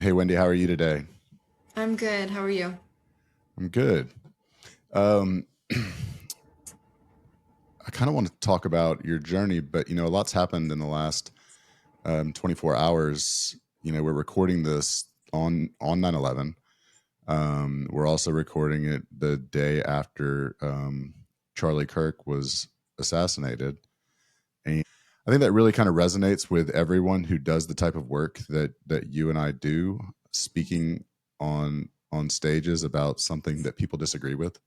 Hey, Wendy, how are you today? I'm good. How are you? I'm good. Um, I kind of want to talk about your journey, but a lot's happened in the last 24 hours. We're recording this on 9/11. We're also recording it the day after Charlie Kirk was assassinated, and I think that really kind of resonates with everyone who does the type of work that you and I do, speaking on stages about something that people disagree with.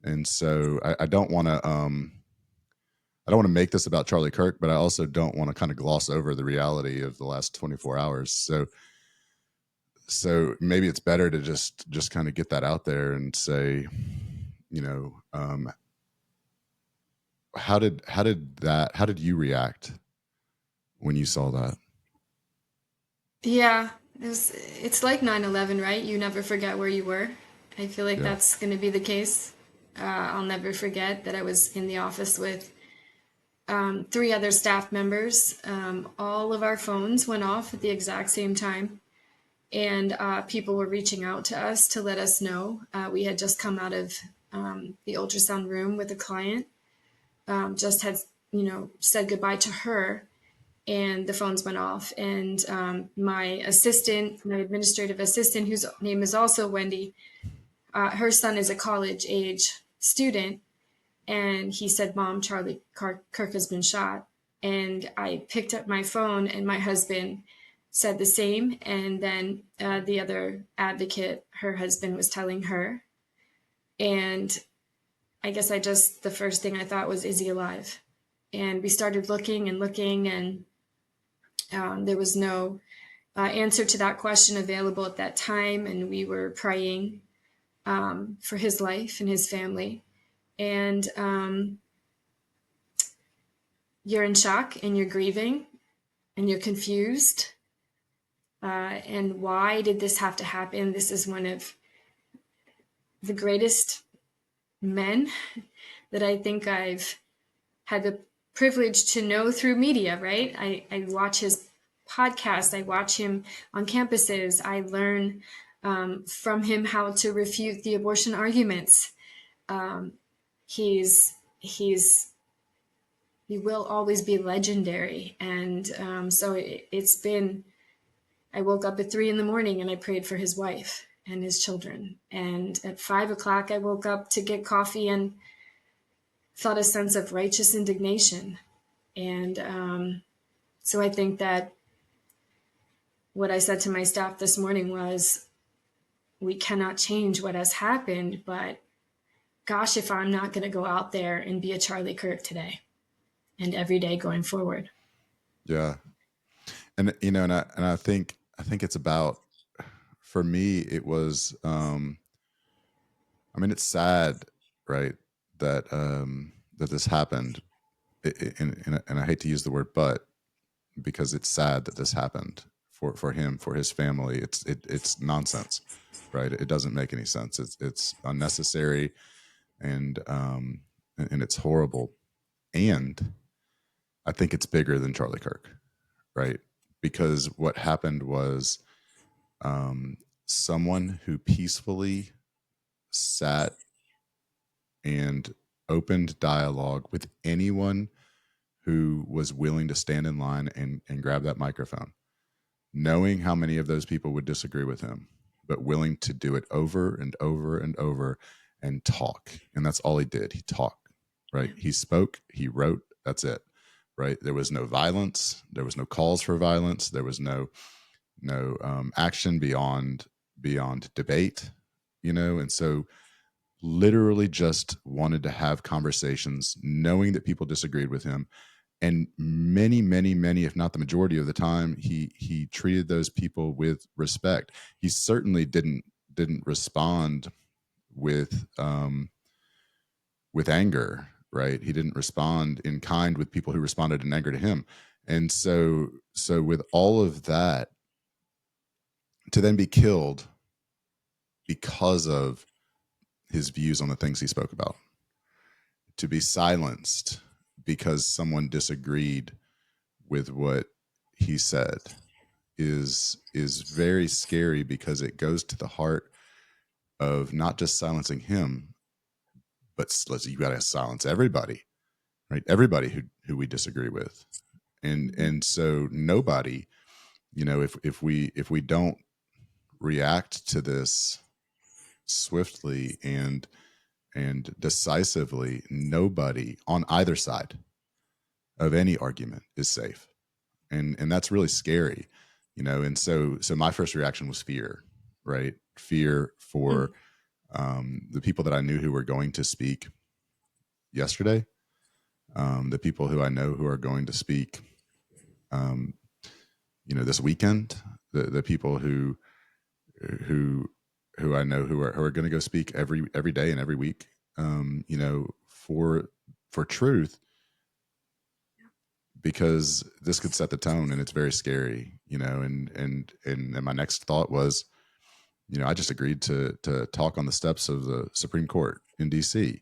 And so I don't want to I don't want to make this about Charlie Kirk, but I also don't want to kind of gloss over the reality of the last 24 hours. So maybe it's better to just kind of get that out there and say, you know, um, how did you react when you saw that? Yeah, it's like 9/11, right? You never forget where you were. I feel like Yeah. that's going to be the case. I'll never forget that I was in the office with three other staff members. All of our phones went off at the exact same time, and people were reaching out to us to let us know. We had just come out of the ultrasound room with a client, just had, said goodbye to her, and the phones went off. And my assistant, my administrative assistant, whose name is also Wendy, her son is a college age student. And he said, Mom, Kirk has been shot. And I picked up my phone, and my husband said the same. And then the other advocate, her husband, was telling her. And I guess the first thing I thought was, is he alive? And we started looking and looking, and there was no answer to that question available at that time, and we were praying for his life and his family. And you're in shock, and you're grieving, and you're confused. And why did this have to happen? This is one of the greatest men that I think I've had the privilege to know through media, right? I watch his podcast, I watch him on campuses, I learn from him how to refute the abortion arguments. Um, he's he will always be legendary, and so it's been. I woke up at 3 in the morning and I prayed for his wife and his children, and at 5 o'clock I woke up to get coffee and felt a sense of righteous indignation. And so I think that what I said to my staff this morning was, we cannot change what has happened, but gosh, if I'm not going to go out there and be a Charlie Kirk today and every day going forward. Yeah. And and I think it's about, for me it was I mean, it's sad, right, that this happened. And I hate to use the word "but" because it's sad that this happened for him, for his family. It's nonsense, right? It doesn't make any sense. It's unnecessary, and and it's horrible. And I think it's bigger than Charlie Kirk, right? Because what happened was um, someone who peacefully sat and opened dialogue with anyone who was willing to stand in line and grab that microphone, knowing how many of those people would disagree with him, but willing to do it over and over and over and talk. And that's all he did. He talked, right? Yeah. He spoke, he wrote, that's it, right? There was no violence. There was no calls for violence. There was no action beyond debate, and so literally just wanted to have conversations, knowing that people disagreed with him. And many, if not the majority of the time, he treated those people with respect. He certainly didn't respond with with anger, right? He didn't respond in kind with people who responded in anger to him. And so with all of that, to then be killed because of his views on the things he spoke about, to be silenced because someone disagreed with what he said, is very scary because it goes to the heart of not just silencing him, but you got to silence everybody, right? Everybody who we disagree with, and so nobody, if we don't react to this swiftly and decisively, nobody on either side of any argument is safe, and that's really scary, and so my first reaction was fear, right? Fear for the people that I knew who were going to speak yesterday, the people who I know who are going to speak, um, this weekend, the people who who I know who are going to go speak every day and every week, for truth, because this could set the tone, and it's very scary, and my next thought was, I just agreed to talk on the steps of the Supreme Court in DC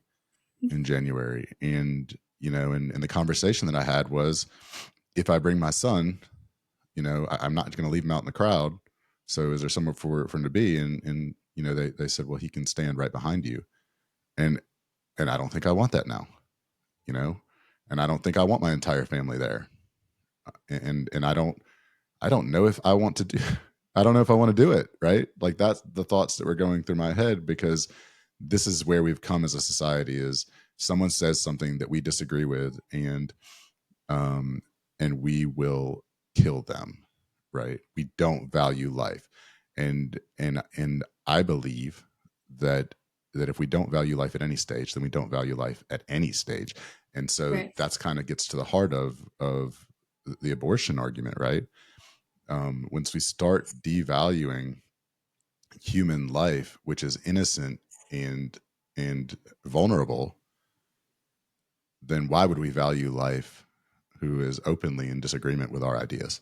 in January. And, and the conversation that I had was, if I bring my son, I'm not going to leave him out in the crowd. So is there somewhere for him to be? And they said, well, he can stand right behind you. And, and I don't think I want that now, you know, and I don't think I want my entire family there. And I don't know if I want to do, I don't know if I want to do it. Right. Like, that's the thoughts that were going through my head, because this is where we've come as a society: is someone says something that we disagree with, um and we will kill them, right? We don't value life. And I believe that if we don't value life at any stage, then we don't value life at any stage. And so Right. that's kind of gets to the heart of the abortion argument, right? Once we start devaluing human life, which is innocent and vulnerable, then why would we value life who is openly in disagreement with our ideas?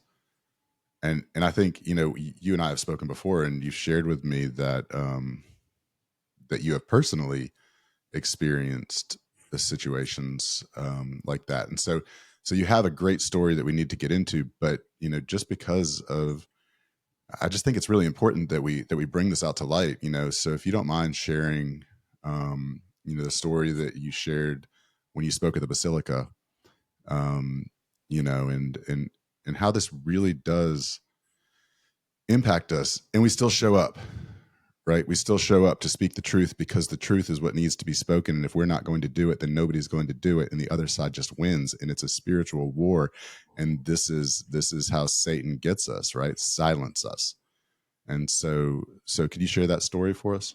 And I think, you and I have spoken before, and you've shared with me that you have personally experienced the situations like that. And so you have a great story that we need to get into, but just because of, I just think it's really important that we bring this out to light. So if you don't mind sharing, the story that you shared when you spoke at the Basilica, um, and how this really does impact us, and we still show up, right? We still show up to speak the truth, because the truth is what needs to be spoken. And if we're not going to do it, then nobody's going to do it, and the other side just wins, and it's a spiritual war. And this is how Satan gets us, right? Silence us. And so could you share that story for us?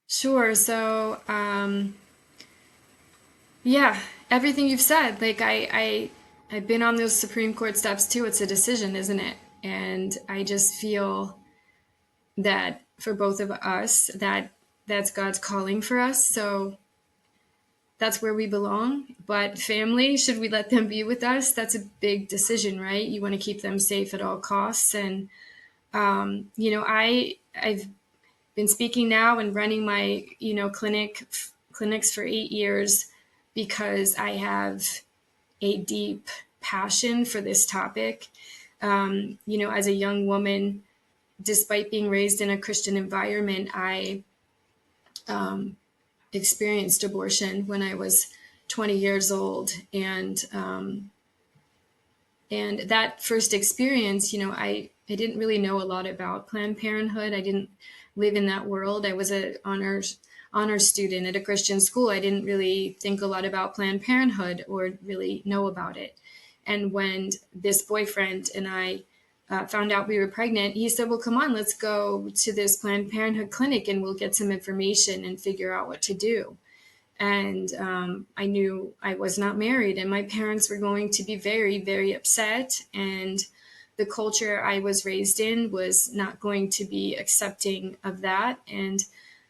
Sure. So, yeah, everything you've said. Like I've been on those Supreme Court steps too. It's a decision, isn't it? And I just feel that for both of us, that's God's calling for us. So that's where we belong. But family, should we let them be with us? That's a big decision, right? You want to keep them safe at all costs. And I've been speaking now and running my clinics for 8 years because I have a deep passion for this topic. As a young woman, despite being raised in a Christian environment, I experienced abortion when I was 20 years old, and that first experience, I didn't really know a lot about Planned Parenthood. I didn't live in that world. I was an honor student at a Christian school. I didn't really think a lot about Planned Parenthood or really know about it. And when this boyfriend and I found out we were pregnant, he said, well, come on, let's go to this Planned Parenthood clinic and we'll get some information and figure out what to do. And I knew I was not married, and my parents were going to be very, very upset. And the culture I was raised in was not going to be accepting of that. And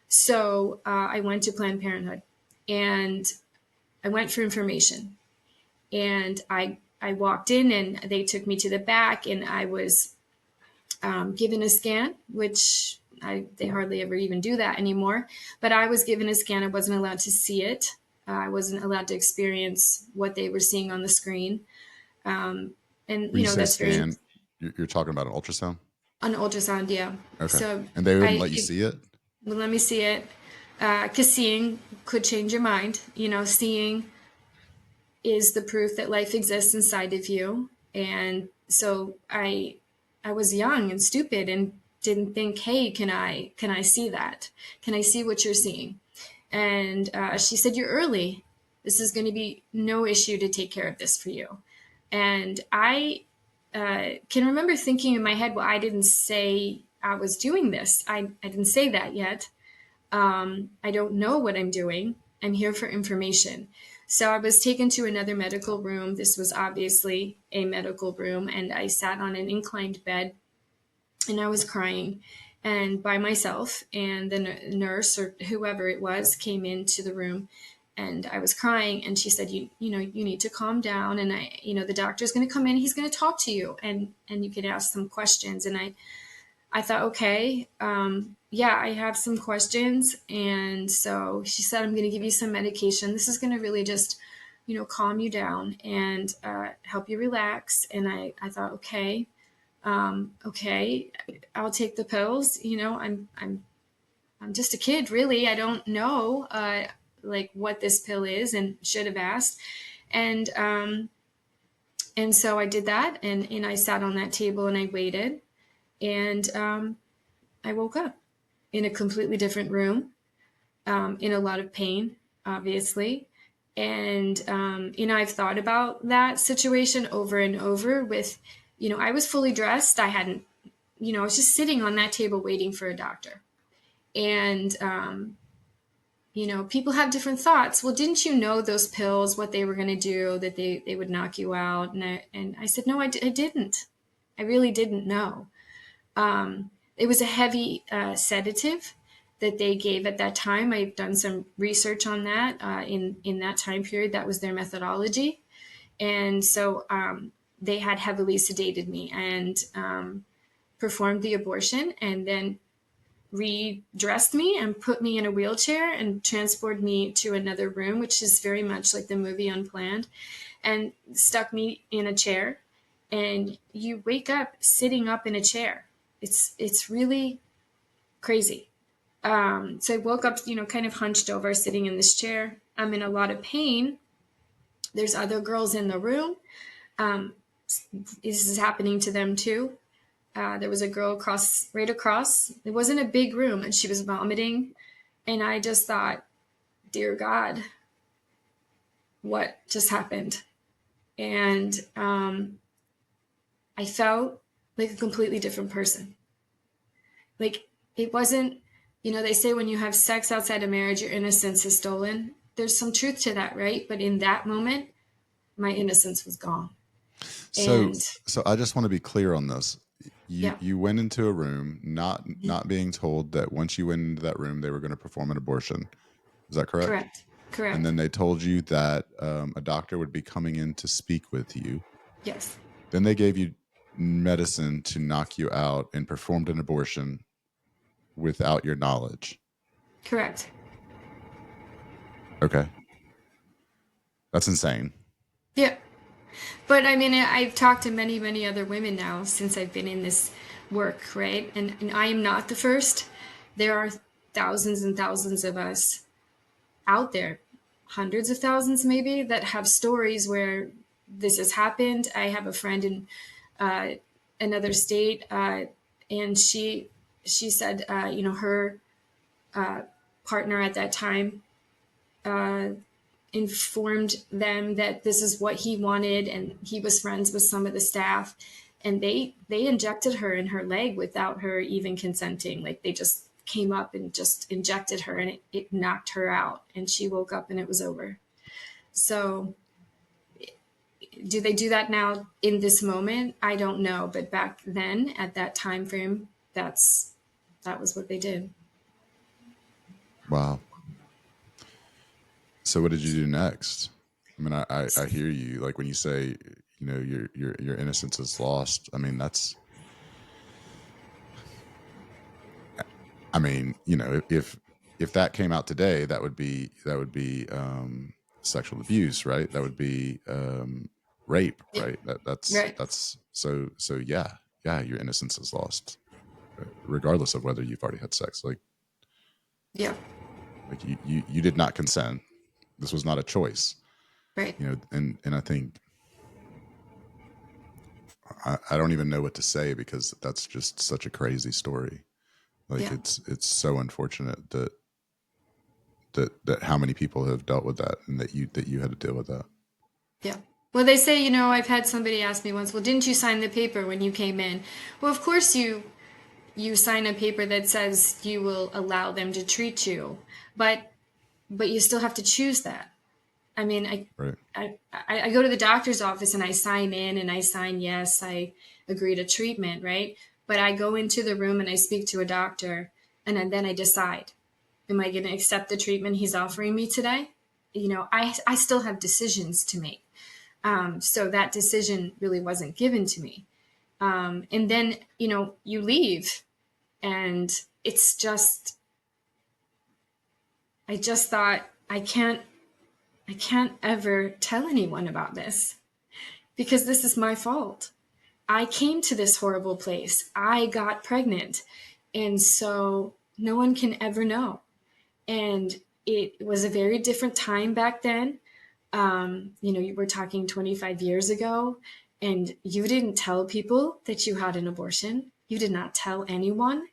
so I went to Planned Parenthood, and I went for information. And I walked in, and they took me to the back, and I was given a scan, which they hardly ever even do that anymore. But I was given a scan. I wasn't allowed to see it. I wasn't allowed to experience what they were seeing on the screen. And When you say that's very scan, You're talking about an ultrasound? An ultrasound, yeah. Okay. So And they wouldn't I let you see it? well, let me see it, because seeing could change your mind. Seeing is the proof that life exists inside of you. And so I was young and stupid and didn't think, hey, can I see that? Can I see what you're seeing? And she said, you're early. This is going to be no issue to take care of this for you. And I can remember thinking in my head, well, I didn't say I was doing this. I didn't say that yet. I don't know what I'm doing. I'm here for information. So I was taken to another medical room. This was obviously a medical room, and I sat on an inclined bed and I was crying and by myself. And the nurse or whoever it was came into the room and I was crying and she said, you need to calm down. And the doctor's going to come in. He's going to talk to you and you can ask some questions. And I thought, okay, yeah, I have some questions. And so she said, I'm going to give you some medication. This is going to really just, calm you down and help you relax. And I thought, okay, okay, I'll take the pills. I'm just a kid, really. I don't know, like what this pill is, and should have asked. And so I did that, and I sat on that table and I waited, and I woke up in a completely different room, in a lot of pain, obviously. And, I've thought about that situation over and over with, I was fully dressed. I hadn't, I was just sitting on that table waiting for a doctor. And, people have different thoughts. Well, didn't you know those pills, what they were going to do, that they would knock you out? And I said, no, I didn't. I really didn't know. It was a heavy sedative that they gave at that time. I've done some research on that in that time period. That was their methodology. And so they had heavily sedated me and performed the abortion and then redressed me and put me in a wheelchair and transported me to another room, which is very much like the movie Unplanned, and stuck me in a chair. And you wake up sitting up in a chair. It's really crazy. So I woke up, kind of hunched over, sitting in this chair. I'm in a lot of pain. There's other girls in the room. Um, this is happening to them too. There was a girl right across. It wasn't a big room, and she was vomiting. And I just thought, dear God, what just happened? And I felt like a completely different person. Like it wasn't, they say when you have sex outside of marriage, your innocence is stolen. There's some truth to that, right? But in that moment, my innocence was gone. So, And so I just want to be clear on this. You yeah, you went into a room not being told that once you went into that room they were going to perform an abortion. Is that correct? correct, And correct. then they told you that a doctor would be coming in to speak with you. Yes, Then they gave you medicine to knock you out and performed an abortion without your knowledge. correct. Okay, that's insane. Yeah. But I mean, I've talked to many, many other women now since I've been in this work, right? And I am not the first. There are thousands and thousands of us out there, hundreds of thousands maybe, that have stories where this has happened. I have a friend in uh, another state, and she said, her partner at that time uh, informed them that this is what he wanted, and he was friends with some of the staff, and they injected her in her leg without her even consenting. Like they just came up and just injected her, and it knocked her out, and she woke up and it was over. So do they do that now in this moment? I don't know, but back then at that time frame, that was what they did. Wow. So what did you do next? I mean, I hear you. Like when you say, your innocence is lost. I mean, that's. I mean, if that came out today, that would be sexual abuse, right? That would be rape, Yeah, right? That's right. that's so yeah. yeah, your innocence is lost, regardless of whether you've already had sex. Yeah. Like you did not consent. This was not a choice, Right. and I think I don't even know what to say because that's just such a crazy story. Like Yeah. it's so unfortunate that how many people have dealt with that and that you had to deal with that. Yeah. Well, they say, I've had somebody ask me once, well, didn't you sign the paper when you came in? Well, of course you sign a paper that says you will allow them to treat you, but you still have to choose that. I mean, Right. I go to the doctor's office and I sign in and I sign yes, I agree to treatment, right? But I go into the room and I speak to a doctor and then I decide, am I going to accept the treatment he's offering me today? I still have decisions to make. So that decision really wasn't given to me. And then, you leave and it's just, I just thought, I can't ever tell anyone about this because this is my fault. I came to this horrible place. I got pregnant. And so no one can ever know. And it was a very different time back then. You were talking 25 years ago, and you didn't tell people that you had an abortion. You did not tell anyone.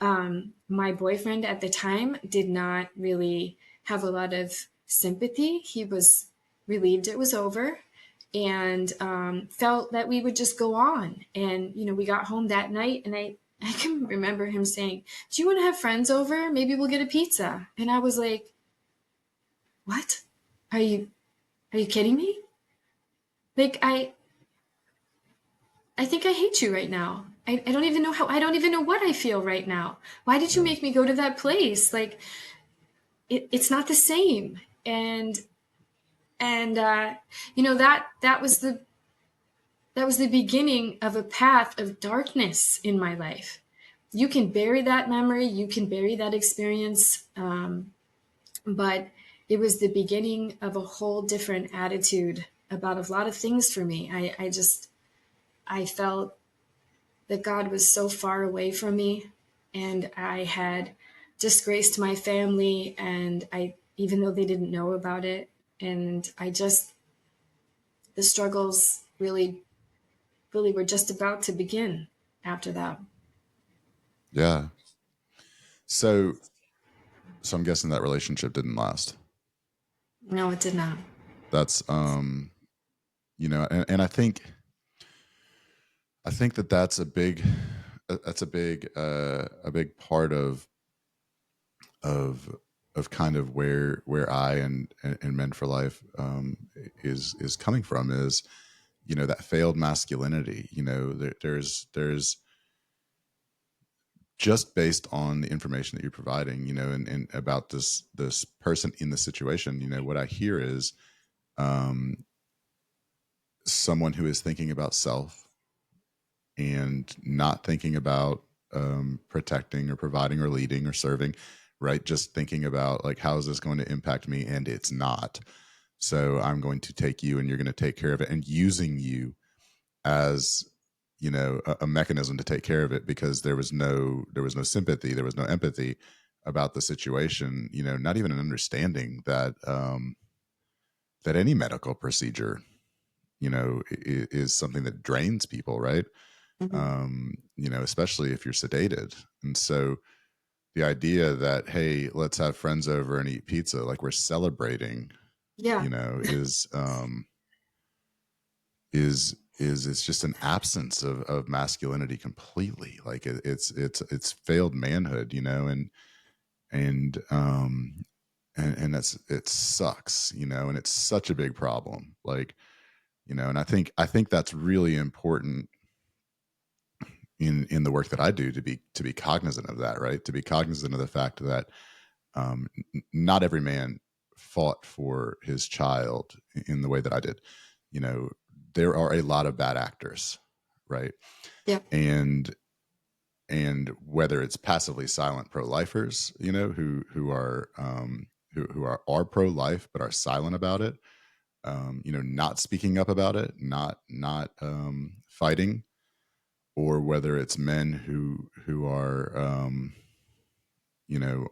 My boyfriend at the time did not really have a lot of sympathy. He was relieved it was over and felt that we would just go on. And, we got home that night and I can remember him saying, do you want to have friends over? Maybe we'll get a pizza. And I was like, what? Are you, are you kidding me? Like, I think I hate you right now. I don't even know I don't even know what I feel right now. Why did you Yeah. make me go to that place? Like, it's not the same. And that was the beginning of a path of darkness in my life. You can bury that memory, you can bury that experience, but it was the beginning of a whole different attitude about a lot of things for me. I felt that God was so far away from me, and I had disgraced my family, and even though they didn't know about it, and the struggles really, really were just about to begin after that. Yeah. So so I'm guessing that relationship didn't last. No, it did not. That's and I think that that's a big part of of kind of where I and Men for Life is coming from is that failed masculinity. There's just based on the information that you're providing, and about this person in the situation, what I hear is um, someone who is thinking about self and not thinking about protecting or providing or leading or serving, right? Just thinking about like, how is this going to impact me? And it's not. So I'm going to take you and you're going to take care of it, and using you as a mechanism to take care of it because there was no sympathy, there was no empathy about the situation, not even an understanding that any medical procedure is something that drains people, right? Hmm. Especially if you're sedated. And so the idea that, hey, let's have friends over and eat pizza, like we're celebrating, Yeah. Is it's just an absence of masculinity completely. Like it's failed manhood, and and it sucks, and it's such a big problem. Like, and I think that's really important in the work that I do to be cognizant of that, right? To be cognizant of the fact that not every man fought for his child in the way that I did. You know, there are a lot of bad actors, right? Yeah. And whether it's passively silent pro-lifers, who are pro-life but are silent about it, not speaking up about it, not fighting, or whether it's men who are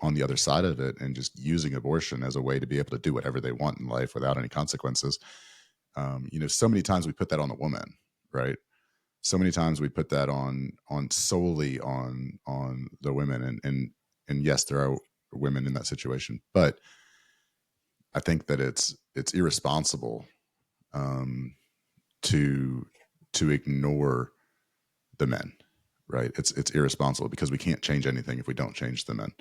on the other side of it and just using abortion as a way to be able to do whatever they want in life without any consequences. So many times we put that on the woman, right? So many times we put that on solely on the women, and yes, there are women in that situation, but I think that it's irresponsible um, to ignore the men, right? It's irresponsible because we can't change anything if we don't change the men.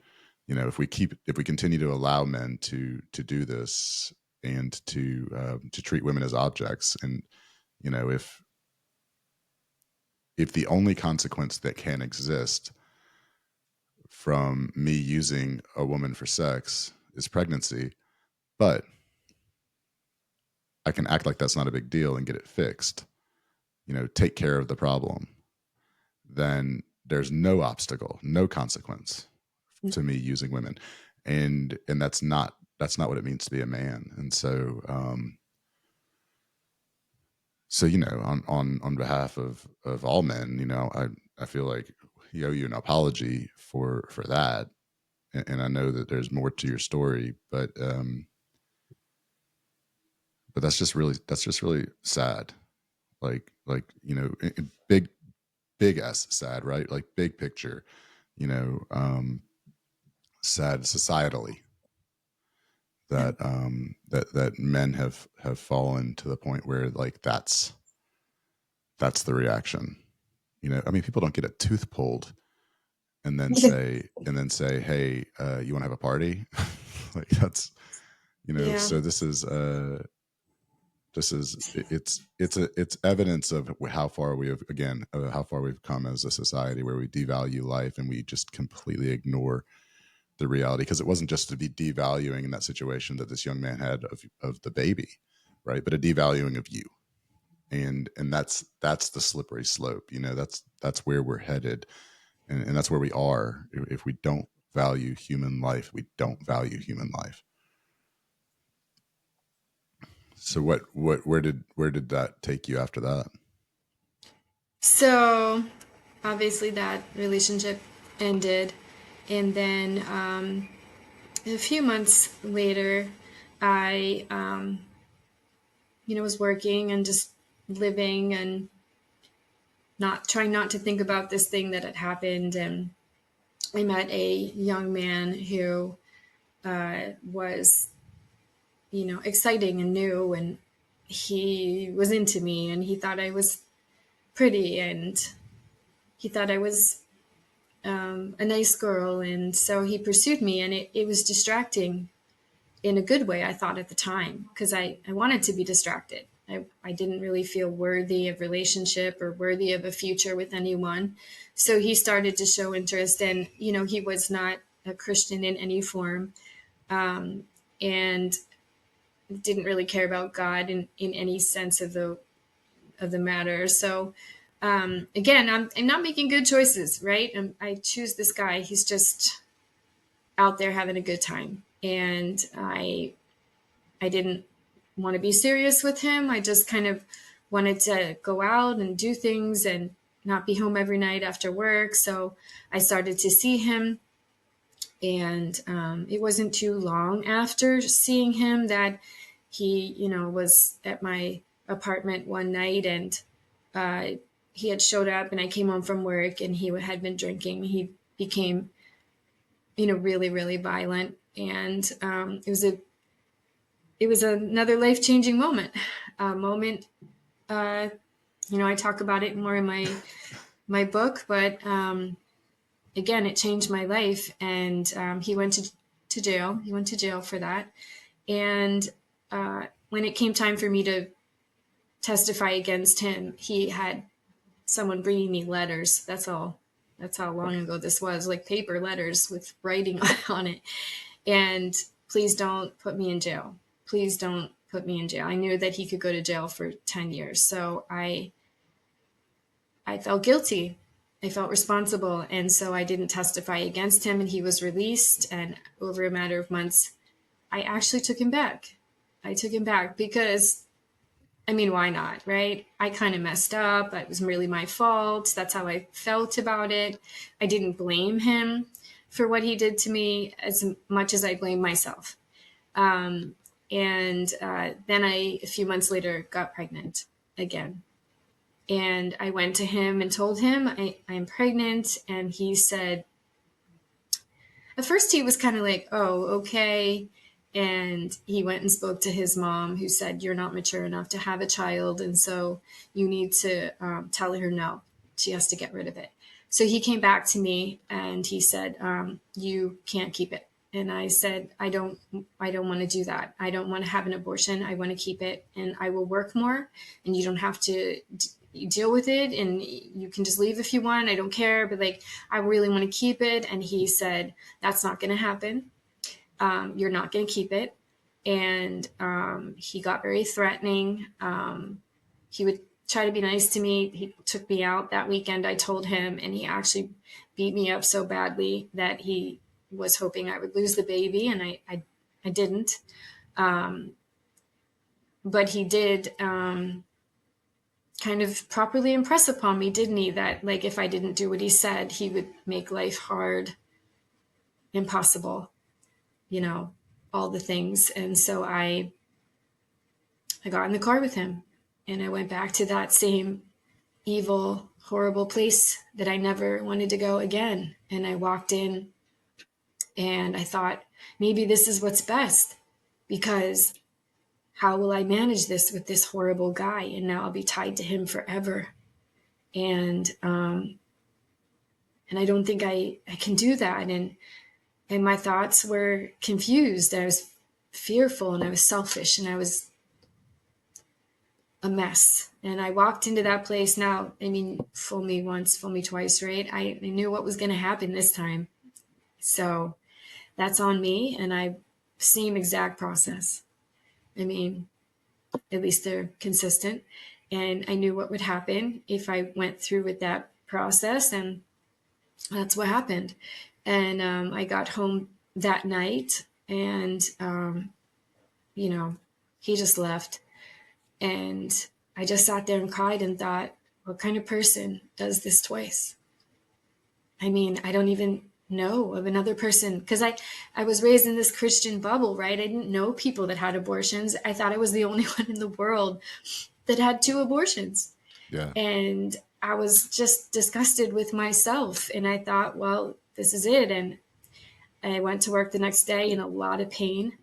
If we continue to allow men to do this and to treat women as objects, and if the only consequence that can exist from me using a woman for sex is pregnancy, but I can act like that's not a big deal and get it fixed, take care of the problem, then there's no obstacle, no consequence to me using women. And that's not what it means to be a man. And so on behalf of all men, I feel like he owe you an apology for that. And I know that there's more to your story, but that's just really sad. Big S sad, right? Like big picture, you know, um, sad societally Yeah. that men have fallen to the point where like that's the reaction. I mean, people don't get a tooth pulled and then say, hey, you want to have a party? Like that's Yeah. so it's evidence of how far we've come as a society, where we devalue life and we just completely ignore the reality, because it wasn't just to be devaluing in that situation that this young man had of the baby, right, but a devaluing of you. And that's the slippery slope. That's where we're headed, and that's where we are. If we don't value human life, we don't value human life. So where did that take you after that? So obviously that relationship ended. And then a few months later, I, was working and just living and not trying not to think about this thing that had happened. And I met a young man who was, exciting and new, and he was into me, and he thought I was pretty, and he thought I was a nice girl. And so he pursued me, and it was distracting in a good way, I thought at the time, because I wanted to be distracted. I didn't really feel worthy of relationship or worthy of a future with anyone. So he started to show interest, and, he was not a Christian in any form, and didn't really care about God in any sense of the matter. So again, I'm not making good choices, right? I choose this guy. He's just out there having a good time. And I didn't want to be serious with him. I just kind of wanted to go out and do things and not be home every night after work. So I started to see him. And it wasn't too long after seeing him that he, was at my apartment one night, and uh, he had showed up, and I came home from work, and he had been drinking. He became, really, really violent. And it was another life changing moment. A moment, uh, I talk about it more in my book, but again, it changed my life. And he went to jail. He went to jail for that. And when it came time for me to testify against him, he had someone bringing me letters. That's all. That's how long ago this was, like paper letters with writing on it. And please don't put me in jail. Please don't put me in jail. I knew that he could go to jail for 10 years. So I felt guilty. I felt responsible. And so I didn't testify against him, and he was released. And over a matter of months, I actually took him back. I took him back because I mean, why not, right? I kind of messed up. It was really my fault. That's how I felt about it. I didn't blame him for what he did to me as much as I blamed myself. Um, and then a few months later, got pregnant again. And I went to him and told him I'm pregnant. And he said, at first he was kind of like, oh, okay. And he went and spoke to his mom, who said, you're not mature enough to have a child. And so you need to tell her no. She has to get rid of it. So he came back to me and he said, you can't keep it. And I said, I don't want to do that. I don't want to have an abortion. I want to keep it, and I will work more, and you don't have to deal with it, and you can just leave if you want. I don't care, but like, I really want to keep it. And he said, that's not going to happen. You're not going to keep it. And he got very threatening. He would try to be nice to me. He took me out that weekend. I told him, and he actually beat me up so badly that he was hoping I would lose the baby, and I didn't. But he did kind of properly impress upon me, didn't he? That like if I didn't do what he said, he would make life hard, impossible, you know, all the things. And so I got in the car with him, and I went back to that same evil, horrible place that I never wanted to go again. And I walked in and I thought, maybe this is what's best, because how will I manage this with this horrible guy? And now I'll be tied to him forever. And I don't think I can do that. And my thoughts were confused. I was fearful, and I was selfish, and I was a mess. And I walked into that place. Now, I mean, fool me once, fool me twice, right? I knew what was going to happen this time. So that's on me. And same exact process. I mean, at least they're consistent. And I knew what would happen if I went through with that process. And that's what happened. And I got home that night, and, he just left. And I just sat there and cried and thought, what kind of person does this twice? I mean, I don't even know of another person, because I was raised in this Christian bubble, right? I didn't know people that had abortions. I thought I was the only one in the world that had 2 abortions. Yeah. And I was just disgusted with myself. And I thought, well, this is it. And I went to work the next day in a lot of pain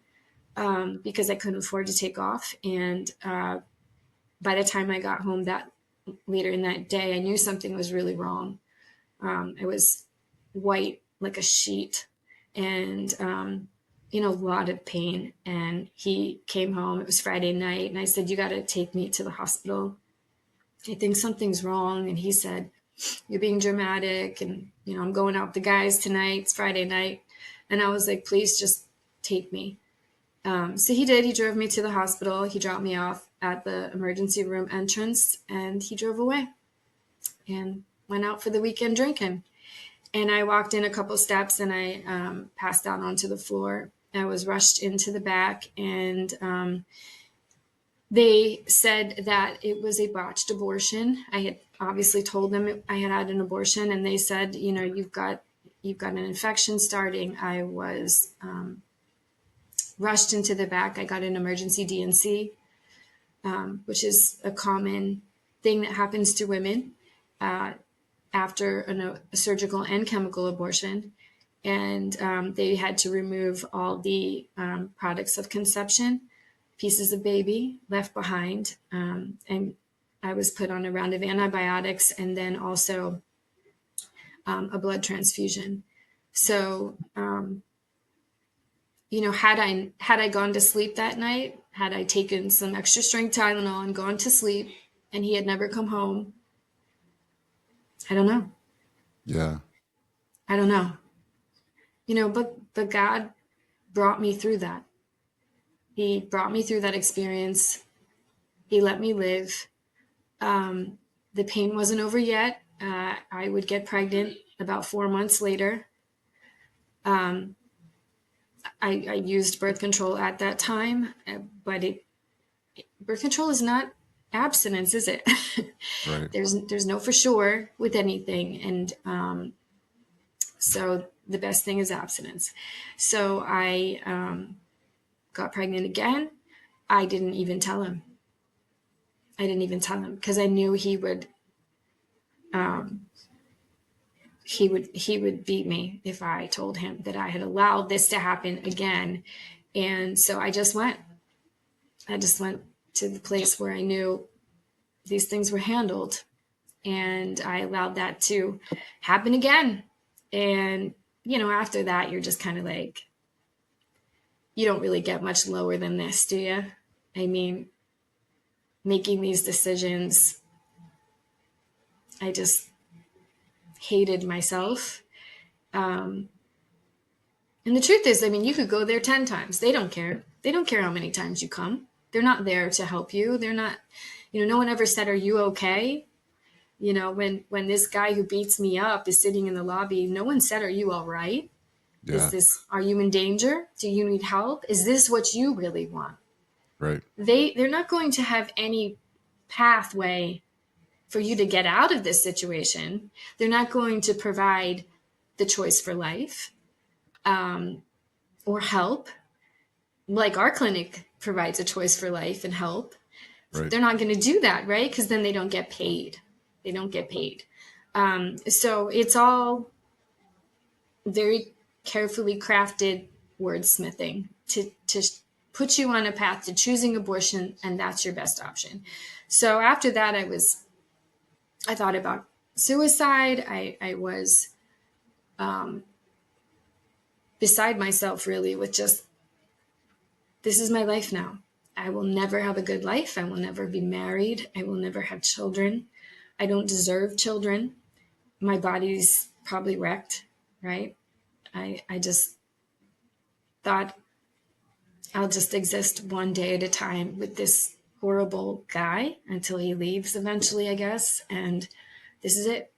because I couldn't afford to take off. And by the time I got home that later in that day, I knew something was really wrong. I was white like a sheet, and a lot of pain. And he came home. It was Friday night, and I said, you got to take me to the hospital. I think something's wrong. And he said, you're being dramatic, and I'm going out with the guys tonight. It's Friday night. And I was like, please just take me. So he did. He drove me to the hospital. He dropped me off at the emergency room entrance, and he drove away and went out for the weekend drinking. And I walked in a couple steps, and I passed out onto the floor. I was rushed into the back, and they said that it was a botched abortion. I had obviously told them I had had an abortion, and they said, you've got an infection starting. I was rushed into the back. I got an emergency D&C, which is a common thing that happens to women after a surgical and chemical abortion. And they had to remove all the products of conception, pieces of baby left behind. And I was put on a round of antibiotics, and then also a blood transfusion. So, had I gone to sleep that night, had I taken some extra strength Tylenol and gone to sleep, and he had never come home, I don't know. Yeah. I don't know. But God brought me through that. He brought me through that experience. He let me live. The pain wasn't over yet. I would get pregnant about 4 months later. I used birth control at that time, but birth control is not abstinence, is it? Right. There's no for sure with anything, and so the best thing is abstinence. So I got pregnant again. I didn't even tell him. I didn't even tell him because I knew um, he would beat me if I told him that I had allowed this to happen again. And so I just went to the place where I knew these things were handled, and I allowed that to happen again. And after that, you're just kind of like, you don't really get much lower than this, do you? I mean, making these decisions, I just hated myself. Um, and the truth is, I mean, you could go there 10 times. They don't care. They don't care how many times you come. They're not there to help you. They're not, no one ever said, "Are you okay?" When this guy who beats me up is sitting in the lobby, no one said, "Are you all right? Yeah. Are you in danger? Do you need help? Is this what you really want?" Right. They're not going to have any pathway for you to get out of this situation. They're not going to provide the choice for life, or help, like our clinic provides a choice for life and help. Right. They're not going to do that, right? Because then they don't get paid. They don't get paid. So it's all very carefully crafted wordsmithing to put you on a path to choosing abortion, and that's your best option. So after that, I thought about suicide. I was beside myself, really, with just, this is my life now. I will never have a good life. I will never be married. I will never have children. I don't deserve children. My body's probably wrecked, right? I just thought, I'll just exist one day at a time with this horrible guy until he leaves eventually, I guess. And this is it.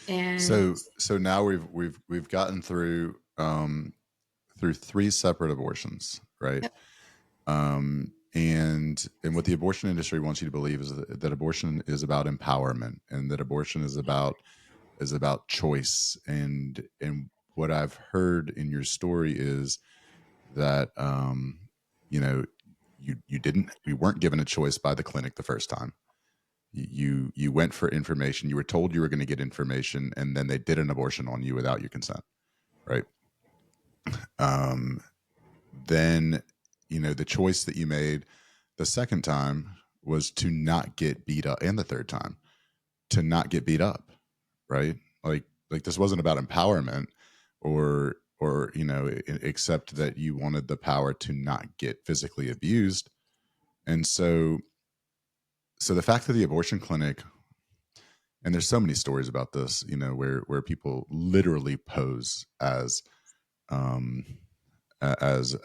And So now we've gotten through three separate abortions, right? yep, And what the abortion industry wants you to believe is that abortion is about empowerment, and that abortion is about choice. And what I've heard in your story is that you know you weren't given a choice by the clinic the first time. You went for information. You were told you were going to get information, and then they did an abortion on you without your consent, right? Um, then the choice that you made the second time was to not get beat up, and the third time to not get beat up, right? Like this wasn't about empowerment, or except that you wanted the power to not get physically abused. And so the fact that the abortion clinic, and there's so many stories about this, where people literally pose as um as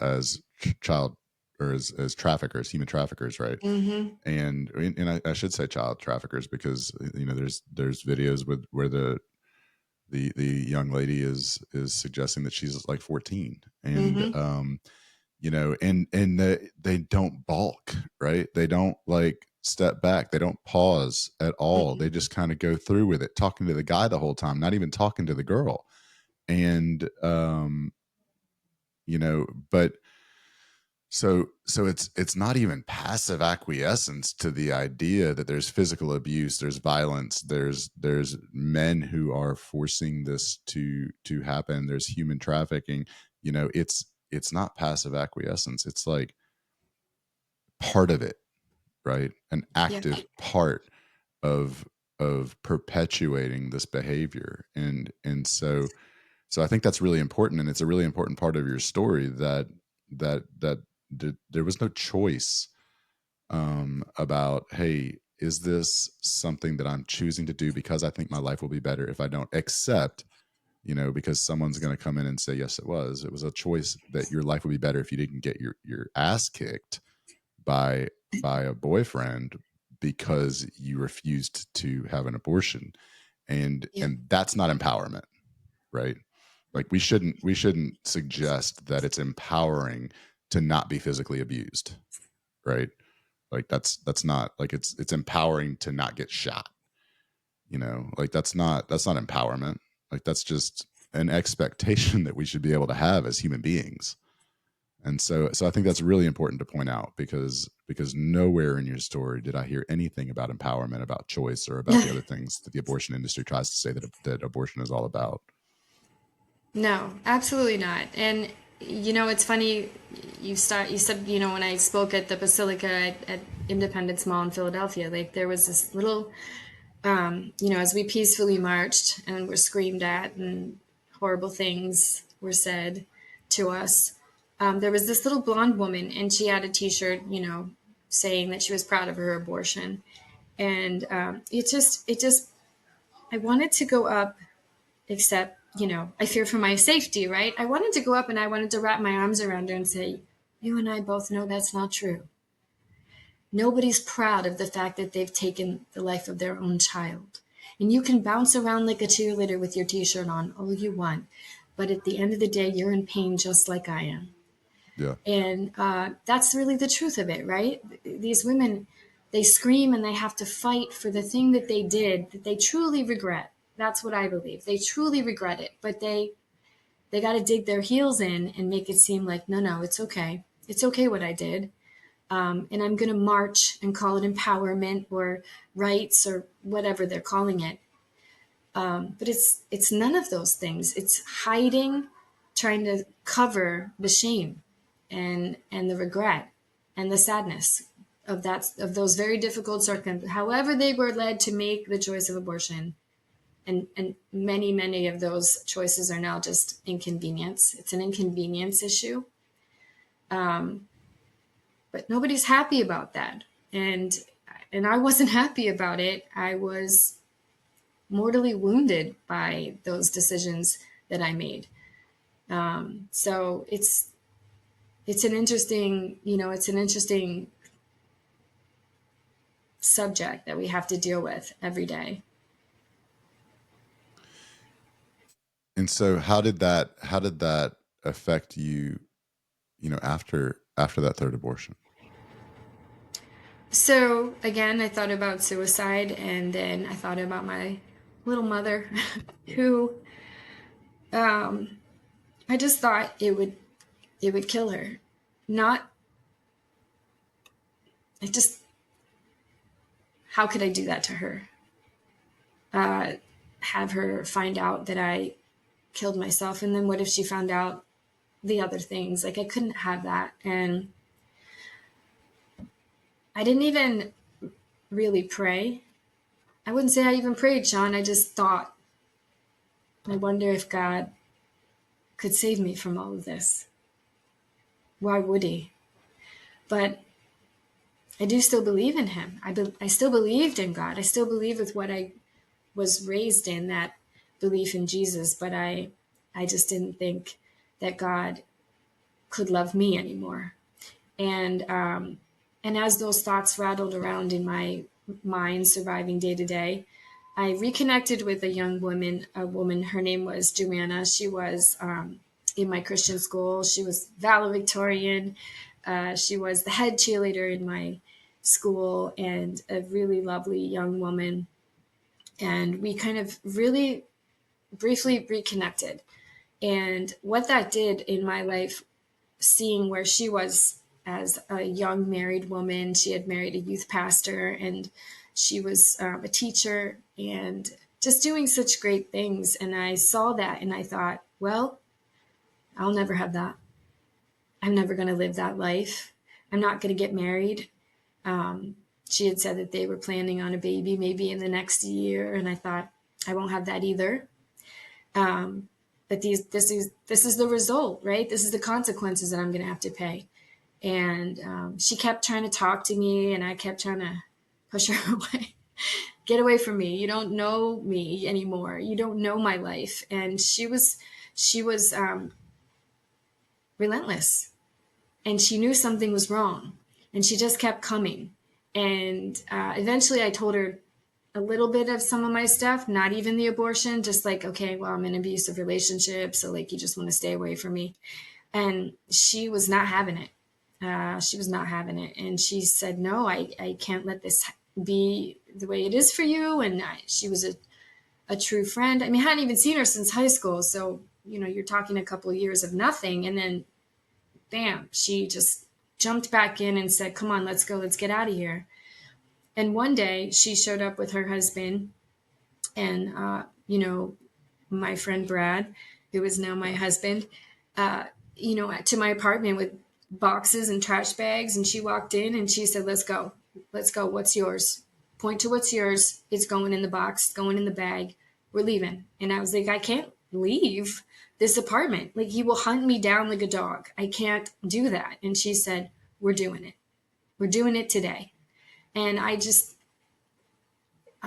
child, or as traffickers, human traffickers, right? mm-hmm, And I should say child traffickers, because there's videos where the young lady is suggesting that she's like 14. And mm-hmm, they don't balk, right? They don't like step back, they don't pause at all, mm-hmm. they just kind of go through with it, talking to the guy the whole time, not even talking to the girl. And but so it's not even passive acquiescence to the idea that there's physical abuse, there's violence, there's men who are forcing this to happen, there's human trafficking. It's not passive acquiescence, it's like part of it, right? An Yeah, active part of perpetuating this behavior. And so I think that's really important, and it's a really important part of your story, that there was no choice about, hey, is this something that I'm choosing to do because I think my life will be better if I don't, accept, because someone's going to come in and say, yes, it was a choice that your life would be better if you didn't get your ass kicked by a boyfriend because you refused to have an abortion. and yeah, and that's not empowerment, right? Like we shouldn't suggest that it's empowering to not be physically abused, right? Like that's not like it's empowering to not get shot. Like that's not empowerment. Like that's just an expectation that we should be able to have as human beings. And so I think that's really important to point out because nowhere in your story did I hear anything about empowerment, about choice, or about the other things that the abortion industry tries to say that abortion is all about. No, absolutely not. And it's funny. You said, when I spoke at the Basilica at Independence Mall in Philadelphia, like there was this little, as we peacefully marched and were screamed at and horrible things were said to us. There was this little blonde woman, and she had a T-shirt, saying that she was proud of her abortion, and it just, I wanted to go up, except, I fear for my safety, right? I wanted to go up and I wanted to wrap my arms around her and say, you and I both know that's not true. Nobody's proud of the fact that they've taken the life of their own child. And you can bounce around like a cheerleader with your T-shirt on all you want. But at the end of the day, you're in pain just like I am. Yeah. And that's really the truth of it, right? These women, they scream and they have to fight for the thing that they did that they truly regret. That's what I believe. They truly regret it, but they got to dig their heels in and make it seem like, no, it's okay. It's okay what I did. And I'm going to march and call it empowerment or rights or whatever they're calling it. But it's none of those things. It's hiding, trying to cover the shame and the regret and the sadness of those very difficult circumstances. However, they were led to make the choice of abortion, and many of those choices are now just inconvenience. It's an inconvenience issue. But nobody's happy about that. And I wasn't happy about it. I was mortally wounded by those decisions that I made. So it's an interesting, it's an interesting subject that we have to deal with every day. And so how did that affect you, after that third abortion? So again, I thought about suicide, and then I thought about my little mother, who I just thought it would kill her. Not, I just, how could I do that to her? Have her find out that I killed myself, and then what if she found out the other things? Like I couldn't have that, and I didn't even really pray. I wouldn't say I even prayed, Sean. I just thought, I wonder if God could save me from all of this. Why would he? But I do still believe in him. I still believed in God. I still believe with what I was raised in, that belief in Jesus, but I just didn't think that God could love me anymore. And as those thoughts rattled around in my mind, surviving day to day, I reconnected with a woman. Her name was Joanna. She was in my Christian school. She was valedictorian. She was the head cheerleader in my school, and a really lovely young woman. And we kind of really briefly reconnected. And what that did in my life, seeing where she was as a young married woman, she had married a youth pastor, and she was a teacher and just doing such great things. And I saw that and I thought, well, I'll never have that. I'm never going to live that life. I'm not going to get married. She had said that they were planning on a baby maybe in the next year, and I thought, I won't have that either. But this is the result, right? This is the consequences that I'm going to have to pay. And she kept trying to talk to me, and I kept trying to push her away. Get away from me. You don't know me anymore. You don't know my life. And she was relentless, and she knew something was wrong, and she just kept coming. And eventually I told her a little bit of some of my stuff, not even the abortion, just like, okay, well, I'm in an abusive relationship, so like you just want to stay away from me. And she was not having it. She was not having it. And she said, no, I can't let this be the way it is for you. And she was a true friend. I mean, I hadn't even seen her since high school. So, you're talking a couple of years of nothing. And then, bam, she just jumped back in and said, come on, let's go. Let's get out of here. And one day she showed up with her husband and, my friend Brad, who is now my husband, to my apartment with boxes and trash bags. And she walked in and she said, let's go. Let's go. What's yours? Point to what's yours. It's going in the box, going in the bag. We're leaving. And I was like, I can't leave this apartment. Like, he will hunt me down like a dog. I can't do that. And she said, we're doing it. We're doing it today. And I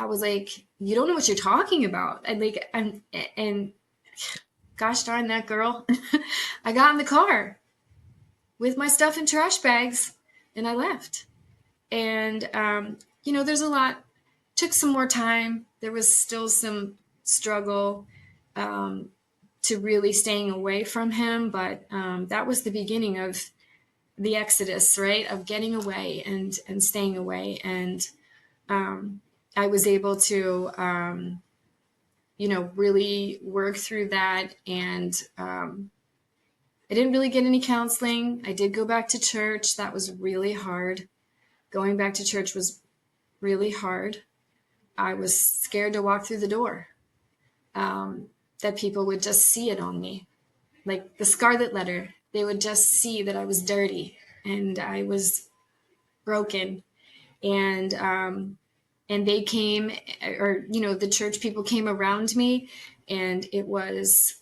was like, you don't know what you're talking about. And gosh darn that girl. I got in the car with my stuff in trash bags and I left. And, there's a lot, took some more time. There was still some struggle to really staying away from him. But that was the beginning of the exodus, right? Of getting away and staying away. And I was able to, really work through that. And I didn't really get any counseling. I did go back to church. That was really hard. Going back to church was really hard. I was scared to walk through the door, that people would just see it on me. Like the scarlet letter, they would just see that I was dirty and I was broken. And they came, or, the church people came around me, and it was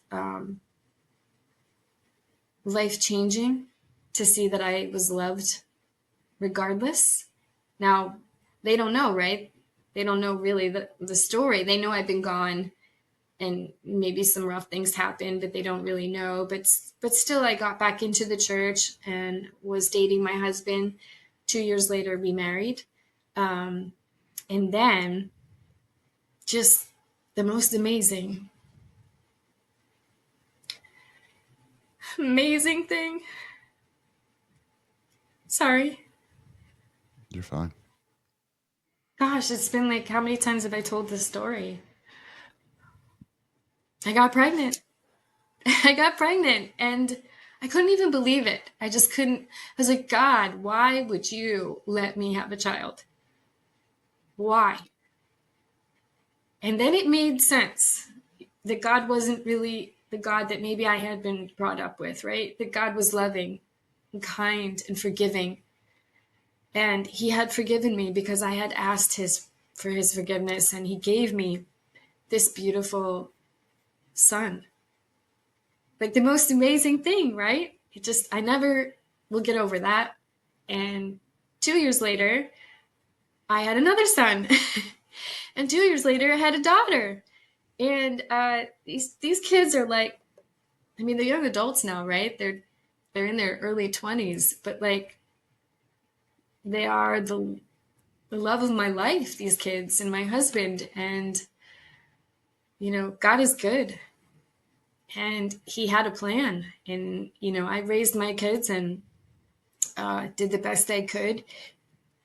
life-changing to see that I was loved regardless. Now, they don't know, right? They don't know really the story. They know I've been gone and maybe some rough things happened, but they don't really know. But still, I got back into the church and was dating my husband. 2 years later, we married. And then just the most amazing thing. Sorry. You're fine. Gosh, it's been like, how many times have I told this story? I got pregnant. I got pregnant and I couldn't even believe it. I just couldn't. I was like, God, why would you let me have a child? Why? And then it made sense that God wasn't really the God that maybe I had been brought up with, right? That God was loving and kind and forgiving. And he had forgiven me because I had asked for his forgiveness, and he gave me this beautiful son. Like the most amazing thing, right? I never will get over that. And 2 years later, I had another son. And 2 years later, I had a daughter. And these kids are like, I mean, they're young adults now, right? They're in their early 20s, but like they are the love of my life, these kids and my husband. And, God is good. And he had a plan. And, I raised my kids and did the best I could,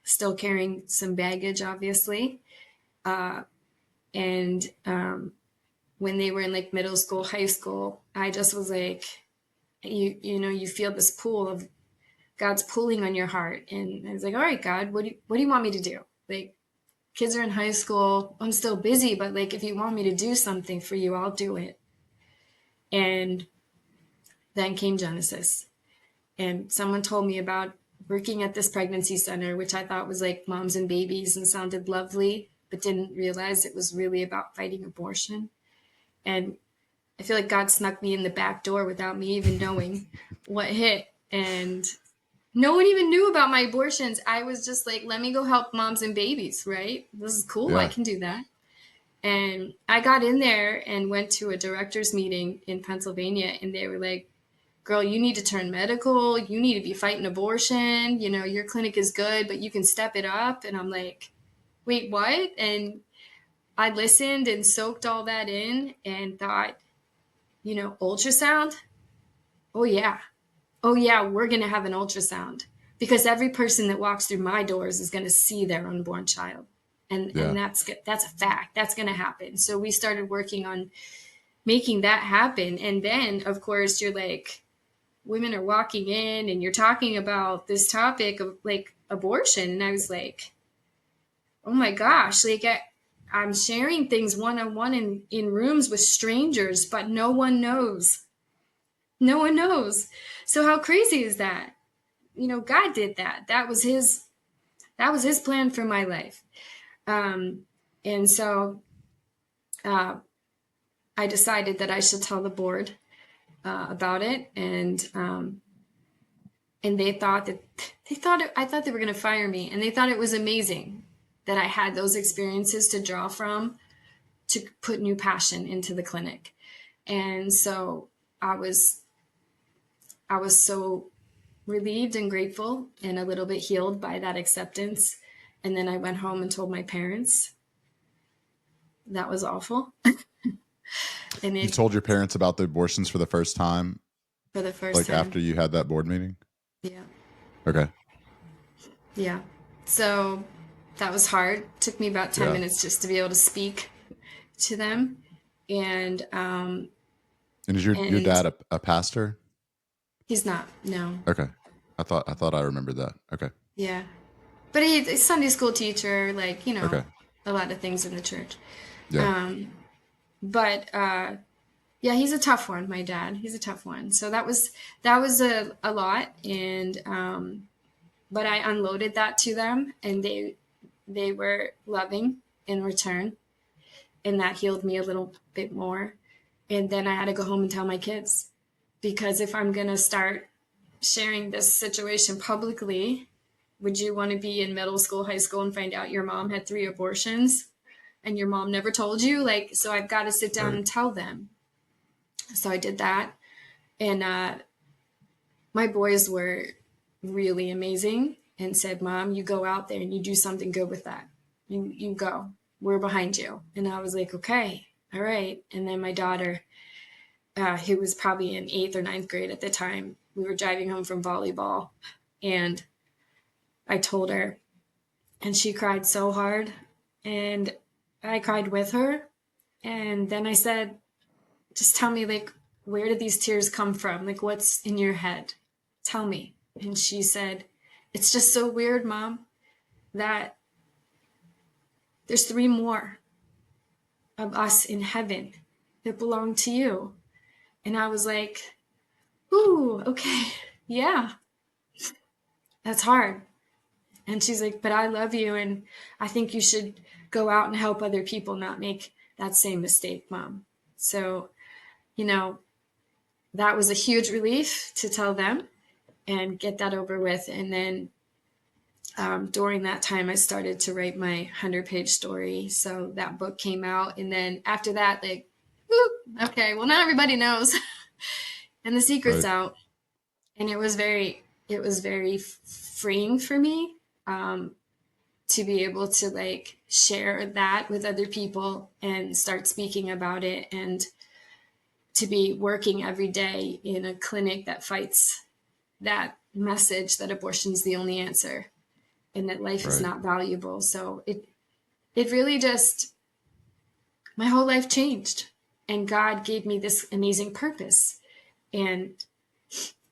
still carrying some baggage, obviously. And when they were in like middle school, high school, I just was like, you feel this pull of God's pulling on your heart. And I was like, all right, God, what do you want me to do? Like, kids are in high school. I'm still busy, but like, if you want me to do something for you, I'll do it. And then came Genesis. And someone told me about working at this pregnancy center, which I thought was like moms and babies and sounded lovely, but didn't realize it was really about fighting abortion. And I feel like God snuck me in the back door without me even knowing what hit. And no one even knew about my abortions. I was just like, let me go help moms and babies, right? This is cool. Yeah. I can do that. And I got in there and went to a director's meeting in Pennsylvania, and they were like, girl, you need to turn medical. You need to be fighting abortion. Your clinic is good, but you can step it up. And I'm like, wait, what? And I listened and soaked all that in and thought, ultrasound? Oh, yeah. Oh, yeah, we're going to have an ultrasound. because every person that walks through my doors is going to see their unborn child. And Yeah. that's a fact. That's going to happen. So we started working on making that happen. And then, of course, you're like, women are walking in and you're talking about this topic of like abortion. And I was like, oh my gosh, like I'm sharing things one on one in rooms with strangers, but no one knows. No one knows. So how crazy is that? God did that. That was his plan for my life. And so uh, I decided that I should tell the board about it, and I thought they were going to fire me, and they thought it was amazing that I had those experiences to draw from to put new passion into the clinic. And so I was so relieved and grateful and a little bit healed by that acceptance. And then I went home and told my parents. That was awful. And You it told your parents about the abortions for the first time, for the first like time. after you had that board meeting? Yeah. Okay. Yeah. So that was hard. Took me about 10 Yeah. minutes just to be able to speak to them. And And is your and dad a pastor? he's not, no. Okay. I thought I remembered that. Okay. Yeah. But he's a Sunday school teacher, like, Okay. a lot of things in the church. Yeah. Um, but yeah, he's a tough one, my dad. He's a tough one. So that was a lot. And but I unloaded that to them, and they were loving in return, and that healed me a little bit more. And then I had to go home and tell my kids, because if I'm going to start sharing this situation publicly, would you want to be in middle school, high school, and find out your mom had 3 abortions and your mom never told you? Like, so I've got to sit down Right. and tell them. So I did that. And my boys were really amazing and said, Mom, you go out there and you do something good with that. You go. We're behind you. And I was like, okay, all right. And then my daughter, who was probably in 8th or 9th grade at the time, we were driving home from volleyball, and I told her, and she cried so hard, and I cried with her. And then I said, just tell me, like, where did these tears come from? Like, what's in your head? Tell me. And she said, it's just so weird, Mom, that there's 3 more of us in heaven that belong to you. And I was like, ooh, okay, yeah, that's hard. And she's like, but I love you, and I think you should go out and help other people not make that same mistake, Mom. So, you know, that was a huge relief to tell them and get that over with. And then during that time, I started to write my 100-page story. So that book came out. And then after that, like, whoop, okay, well, now everybody knows. And the secret's Right. out. And it was very freeing for me, to be able to like share that with other people and start speaking about it, and to be working every day in a clinic that fights that message that abortion is the only answer and that life is Right. not valuable. So it really just, my whole life changed, and God gave me this amazing purpose. And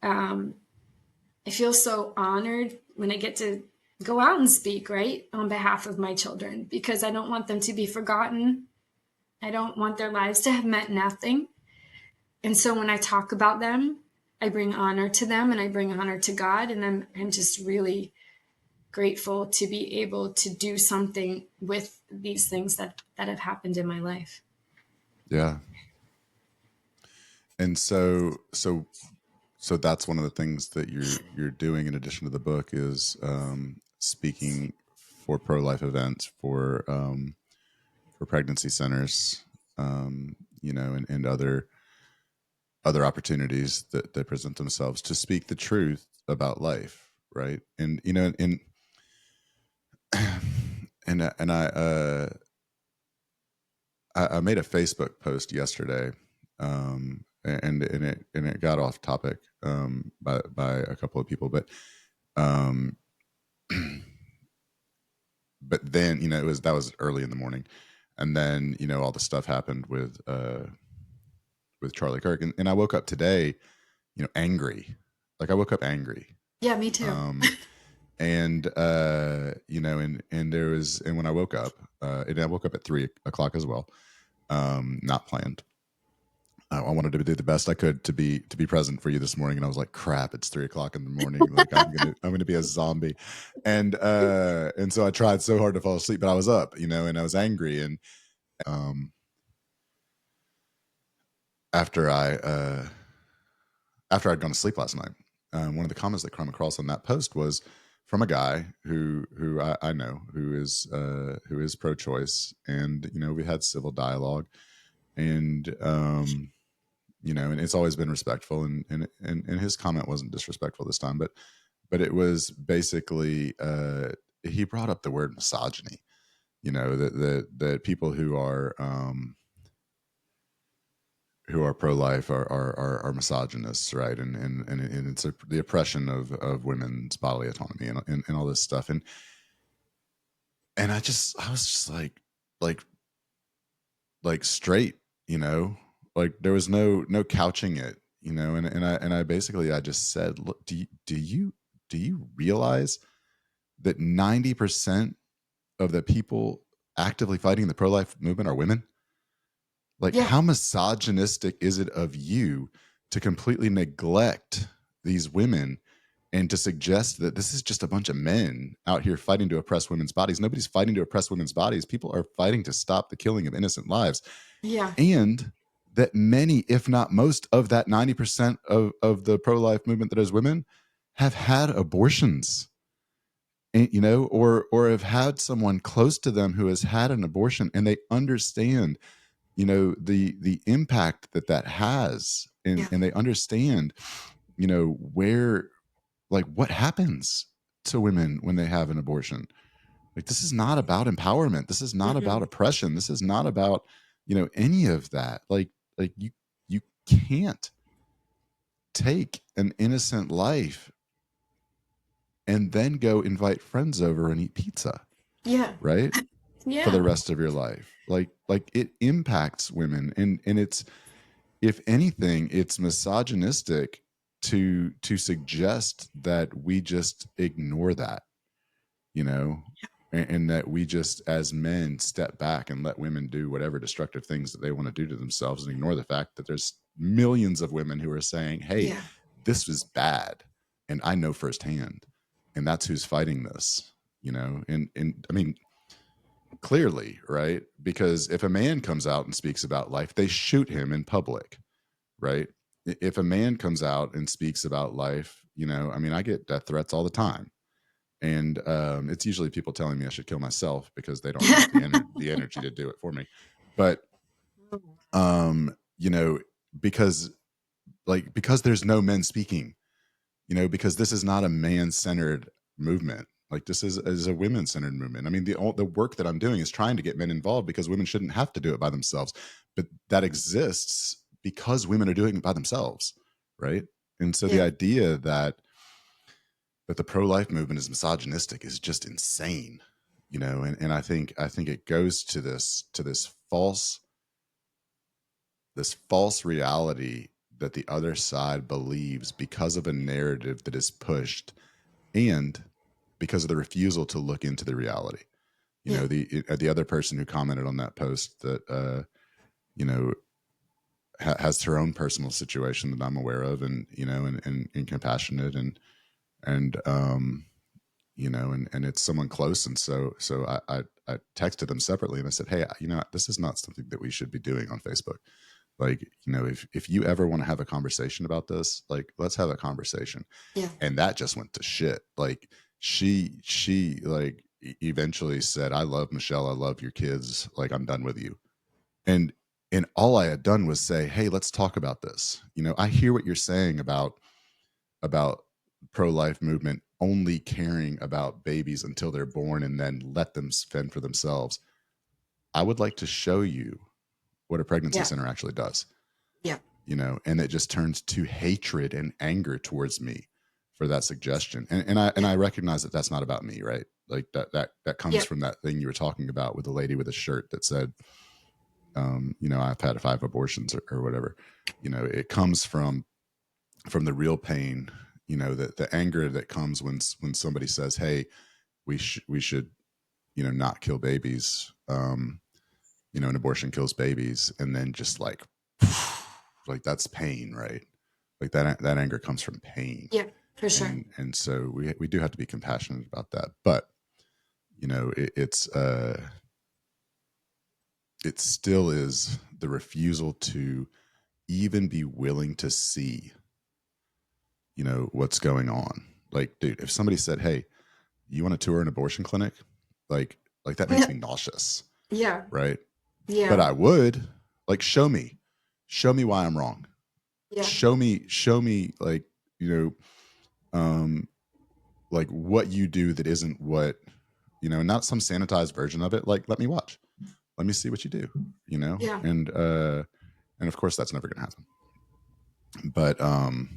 I feel so honored when I get to go out and speak, right, on behalf of my children, because I don't want them to be forgotten. I don't want their lives to have meant nothing. And so when I talk about them, I bring honor to them and I bring honor to God. And I'm just really grateful to be able to do something with these things that have happened in my life. Yeah. And so that's one of the things that you're doing in addition to the book is speaking for pro-life events, for pregnancy centers, and other opportunities that present themselves to speak the truth about life, right? And and I made a Facebook post yesterday, and it got off topic by a couple of people, but Um, but then, that was early in the morning. And then, all the stuff happened with Charlie Kirk. And I woke up today, angry. Like I woke up angry. Yeah, me too. Um, and and when I woke up, and I woke up at 3 o'clock as well, not planned. I wanted to do the best I could to be present for you this morning, and I was like, "Crap! It's 3 o'clock in the morning. Like I'm gonna be a zombie," and so I tried so hard to fall asleep, but I was up, and I was angry, and um, after I'd gone to sleep last night, one of the comments that came across on that post was from a guy who I know who is pro-choice, and we had civil dialogue, and and it's always been respectful, and his comment wasn't disrespectful this time, but it was basically he brought up the word misogyny, that people who are pro-life are misogynists, right? And it's the oppression of women's bodily autonomy and all this stuff. And I was just like straight, like there was no couching it, and I basically I just said, look, do you realize that 90% of the people actively fighting the pro-life movement are women? Like, Yeah, how misogynistic is it of you to completely neglect these women and to suggest that this is just a bunch of men out here fighting to oppress women's bodies? Nobody's fighting to oppress women's bodies. People are fighting to stop the killing of innocent lives. yeah, And that many, if not most, of that 90% of the pro-life movement that is women have had abortions. And, or have had someone close to them who has had an abortion, and they understand the impact that has, and yeah, they understand where, like, what happens to women when they have an abortion. Like, this is not about empowerment, this is not about mm-mm. oppression, this is not about any of that. Like you can't take an innocent life and then go invite friends over and eat pizza, Yeah, right, for yeah, the rest of your life. Like it impacts women, and it's, if anything, it's misogynistic to suggest that we just ignore that, and that we just, as men, step back and let women do whatever destructive things that they want to do to themselves, and ignore the fact that there's millions of women who are saying, "Hey, yeah, this was bad, and I know firsthand," and that's who's fighting this, and I mean, clearly, right? Because if a man comes out and speaks about life, they shoot him in public, right? If a man comes out and speaks about life, I mean, I get death threats all the time, and it's usually people telling me I should kill myself because they don't have the energy to do it for me. But um, you know, because because there's no men speaking, because this is not a man centered movement. Like, this is a women centered movement. I mean, the work that I'm doing is trying to get men involved because women shouldn't have to do it by themselves, but that exists because women are doing it by themselves, right? And so the yeah, idea that the pro life movement is misogynistic is just insane, and I think it goes to this false reality that the other side believes because of a narrative that is pushed, and because of the refusal to look into the reality. yeah, The other person who commented on that post that you know has her own personal situation that I'm aware of, and and compassionate, and and it's someone close, and so I texted them separately, and I said, hey, this is not something that we should be doing on Facebook. Like, if you ever want to have a conversation about this, like, let's have a conversation. yeah, And that just went to shit. Like, she like eventually said, I love Michelle, I love your kids, like, I'm done with you. And all I had done was say, hey, let's talk about this. I hear what you're saying about pro-life movement only caring about babies until they're born and then let them fend for themselves. I would like to show you what a pregnancy yeah, center actually does, yeah, and it just turns to hatred and anger towards me for that suggestion. And I recognize that that's not about me, right? Like that comes Yep. from that thing you were talking about with the lady with a shirt that said, I've had 5 abortions or whatever. It comes from the real pain, the anger that comes when somebody says, hey, we should not kill babies. An abortion kills babies, and then just like like that's pain, right? Like that anger comes from pain. Yep. For sure. And so we do have to be compassionate about that. But it still is the refusal to even be willing to see what's going on. Like, dude, if somebody said, hey, you want to tour an abortion clinic, like that makes me nauseous, Yeah. right? But Yeah. I would, like, show me why I'm wrong. Yeah. Show me like, um like what you do that isn't what, not some sanitized version of it. Like, let me watch, let me see what you do, Yeah. and of course that's never gonna happen. But No.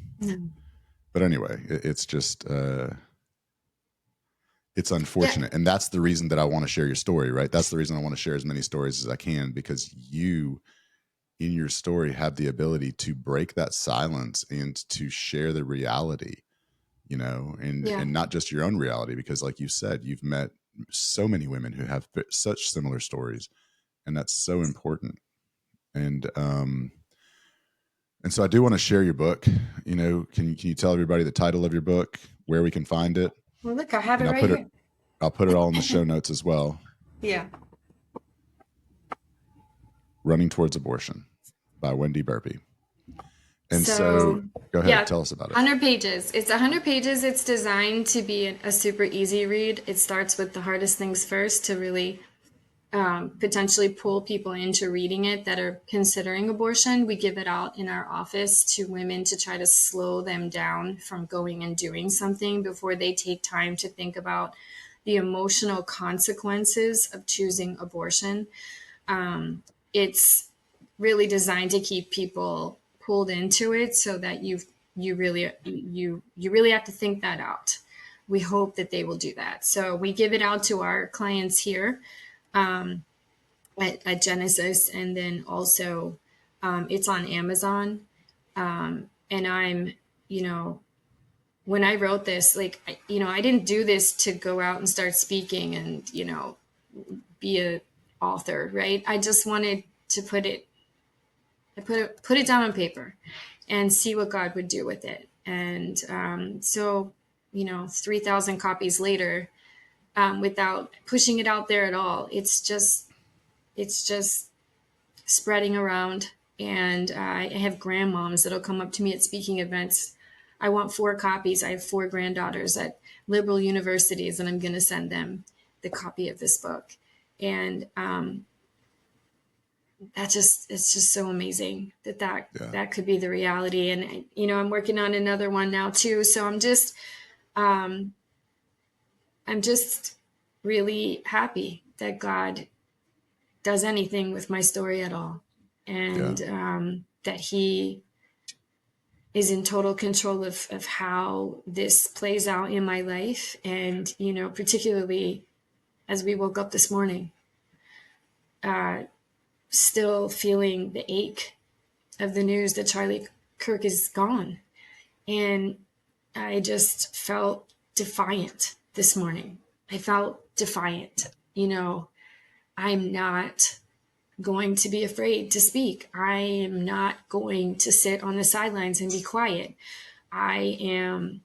anyway, it's just it's Yeah. unfortunate, and that's the reason that I want to share your story, right? That's the reason I want to share as many stories as I can, because you, in your story, have the ability to break that silence and to share the reality, Yeah. and not just your own reality, because like you said, you've met so many women who have such similar stories, and that's so important. And so I do want to share your book. Can you tell everybody the title of your book, where we can find it? Well, look, I have it And right here. I'll put it all in the show notes as well. Yeah. Running Towards Abortion by Wendy Burpee. And so So, go ahead, yeah, tell us about it. 100 pages. It's 100 pages. It's designed to be a super easy read. It starts with the hardest things first to really potentially pull people into reading it that are considering abortion. We give it out in our office to women to try to slow them down from going and doing something before they take time to think about the emotional consequences of choosing abortion. It's really designed to keep people pulled into it so that you really have to think that out. We hope that they will do that. So we give it out to our clients here at Genesis, and then also it's on Amazon. And I'm, you know, when I wrote this, like, I didn't do this to go out and start speaking and, be a author, right? I just wanted to put it down on paper and see what God would do with it. And so, 3,000 copies later, without pushing it out there at all, it's just spreading around. And I have grandmoms that'll come up to me at speaking events. I want 4 copies. I have 4 granddaughters at liberal universities, and I'm going to send them the copy of this book. And it's just so amazing that Yeah. that could be the reality. And I'm working on another one now too. So I'm just really happy that God does anything with my story at all, Yeah. and that He is in total control of how this plays out in my life. And particularly as we woke up this morning, still feeling the ache of the news that Charlie Kirk is gone. And I just felt defiant this morning. I felt defiant. I'm not going to be afraid to speak. I am not going to sit on the sidelines and be quiet. I am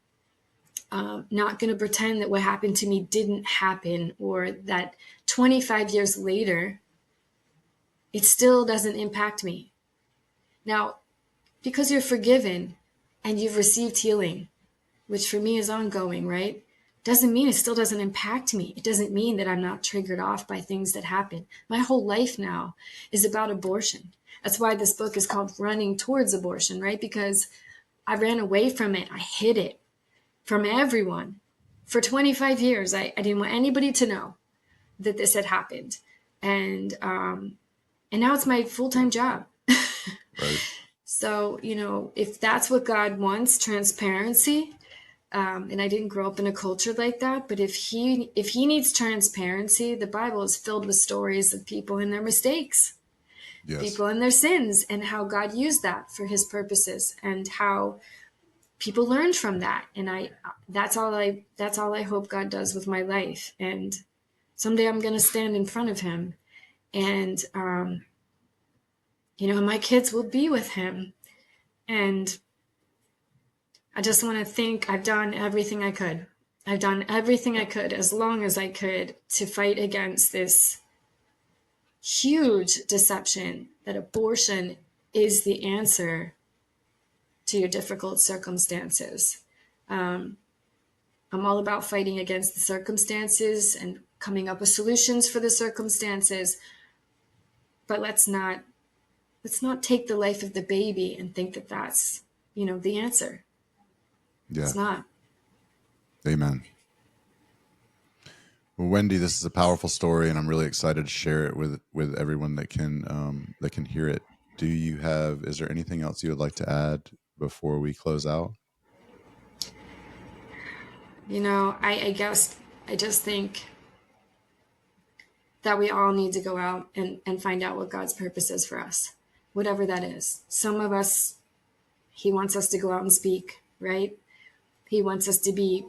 not going to pretend that what happened to me didn't happen, or that 25 years later, it still doesn't impact me. Now, because you're forgiven and you've received healing, which for me is ongoing, right? Doesn't mean it still doesn't impact me. It doesn't mean that I'm not triggered off by things that happen. My whole life now is about abortion. That's why this book is called Running Towards Abortion, right? Because I ran away from it. I hid it from everyone. For 25 years, I didn't want anybody to know that this had happened. And now it's my full-time job. Right. So, if that's what God wants, transparency, And I didn't grow up in a culture like that. But if he needs transparency, the Bible is filled with stories of people and their mistakes, Yes. people and their sins, and how God used that for His purposes, and how people learned from that. And that's all I hope God does with my life. And someday I'm going to stand in front of Him, and my kids will be with Him. And I just want to think I've done everything I could. I've done everything I could, as long as I could, to fight against this huge deception that abortion is the answer to your difficult circumstances. I'm all about fighting against the circumstances and coming up with solutions for the circumstances. But let's not take the life of the baby and think that that's the answer. Yeah. It's not. Amen. Well, Wendy, this is a powerful story, and I'm really excited to share it with everyone that can hear it. Is there anything else you would like to add before we close out? I guess I just think that we all need to go out and find out what God's purpose is for us, whatever that is. Some of us, He wants us to go out and speak, right? He wants us to be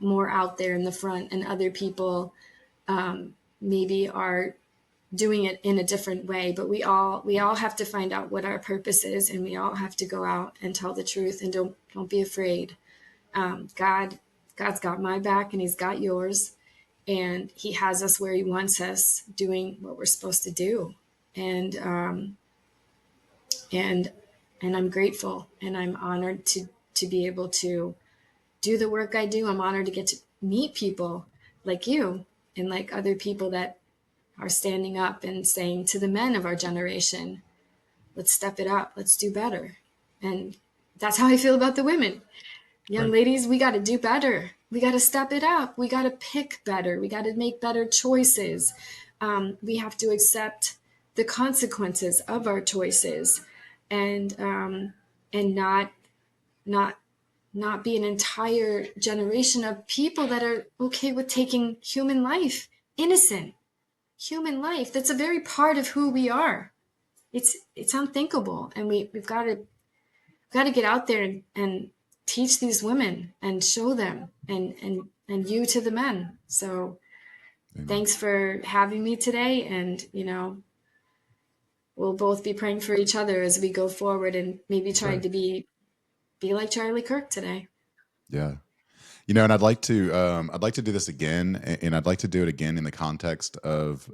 more out there in the front, and other people maybe are doing it in a different way. But we all have to find out what our purpose is, and we all have to go out and tell the truth, and don't be afraid. God's got my back, and He's got yours, and He has us where He wants us, doing what we're supposed to do. And um and and I'm grateful, and I'm honored to be able to do the work I do. I'm honored to get to meet people like you, and like other people that are standing up and saying to the men of our generation, let's step it up, let's do better. And that's how I feel about the women. Young Right. ladies, we got to do better. We got to step it up. We got to pick better. We got to make better choices. We have to accept the consequences of our choices, and not not be an entire generation of people that are okay with taking human life, innocent human life. That's a very part of who we are. It's unthinkable, and we've got to get out there and teach these women and show them, and you to the men. So Amen. thanks for having me today, and we'll both be praying for each other as we go forward, and maybe That's try right. to be like Charlie Kirk today. Yeah. And I'd like to do this again, and I'd like to do it again in the context of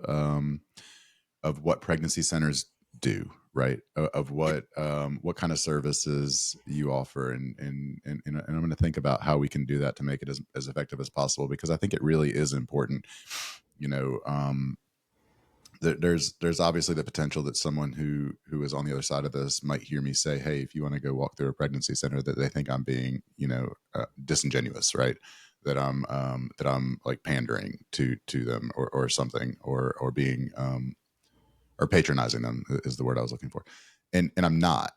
what pregnancy centers do, right? Of what kind of services you offer, and I'm going to think about how we can do that to make it as effective as possible, because I think it really is important. You know, there's obviously the potential that someone who is on the other side of this might hear me say, "Hey, if you want to go walk through a pregnancy center," that they think I'm being, disingenuous, right? That I'm like pandering to them, or something, or being or patronizing them is the word I was looking for, and I'm not,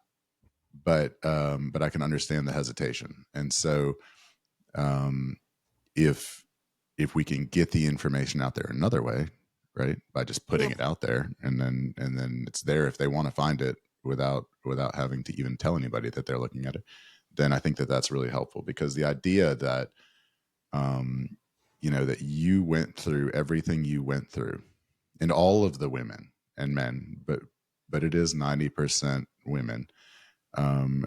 but I can understand the hesitation, and so um, if we can get the information out there another way, right, by just putting Yeah. it out there, and then it's there if they want to find it without having to even tell anybody that they're looking at it, then I think that that's really helpful, because the idea that um, that you went through everything you went through, and all of the women and men, but it is 90% women, um,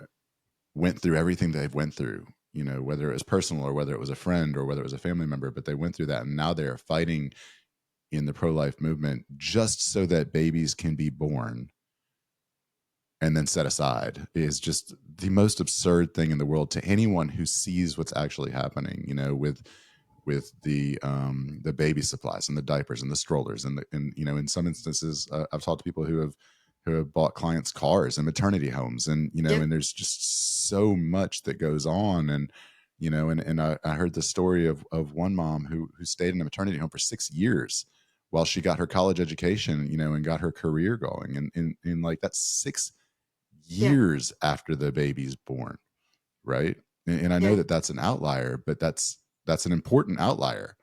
went through everything they've went through, whether it was personal or whether it was a friend or whether it was a family member, but they went through that, and now they are fighting in the pro-life movement just so that babies can be born and then set aside, is just the most absurd thing in the world to anyone who sees what's actually happening, with the baby supplies and the diapers and the strollers, and in some instances, I've talked to people who have bought clients cars and maternity homes, and Yep. and there's just so much that goes on, and I heard the story of one mom who stayed in a maternity home for 6 years while she got her college education, and got her career going, and like that's six Yeah. years after the baby's born, right? And I know Yeah. that that's an outlier, but that's an important outlier,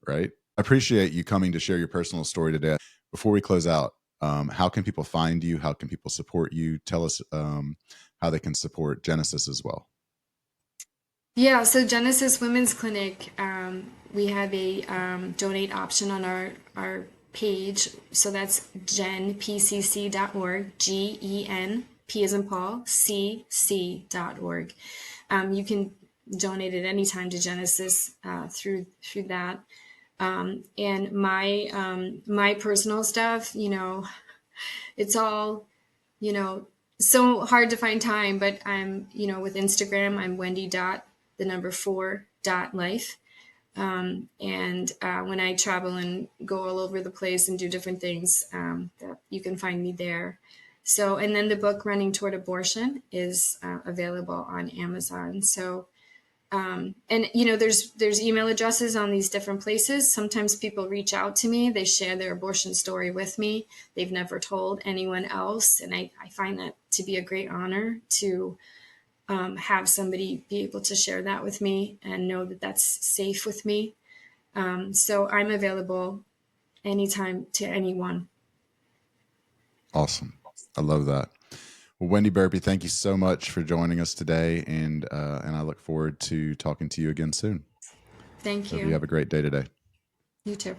right? I appreciate you coming to share your personal story today. Before we close out, how can people find you? How can people support you? Tell us how they can support Genesis as well. Yeah, so Genesis Women's Clinic, we have a donate option on our page. So that's genpcc.org, GEN, P as in Paul, CC.org. You can donate at any time to Genesis through that. And my personal stuff, it's all, you know, so hard to find time, but I'm, with Instagram, I'm Wendy dot the number 4.life. And when I travel and go all over the place and do different things, that you can find me there. So, and then the book Running Toward Abortion is available on Amazon. So, and there's email addresses on these different places. Sometimes people reach out to me, they share their abortion story with me. They've never told anyone else, and I find that to be a great honor to have somebody be able to share that with me and know that that's safe with me. So I'm available anytime to anyone. Awesome. I love that. Well, Wendy Burpee, thank you so much for joining us today, and I look forward to talking to you again soon. Thank Hope you you. have a great day today. You too.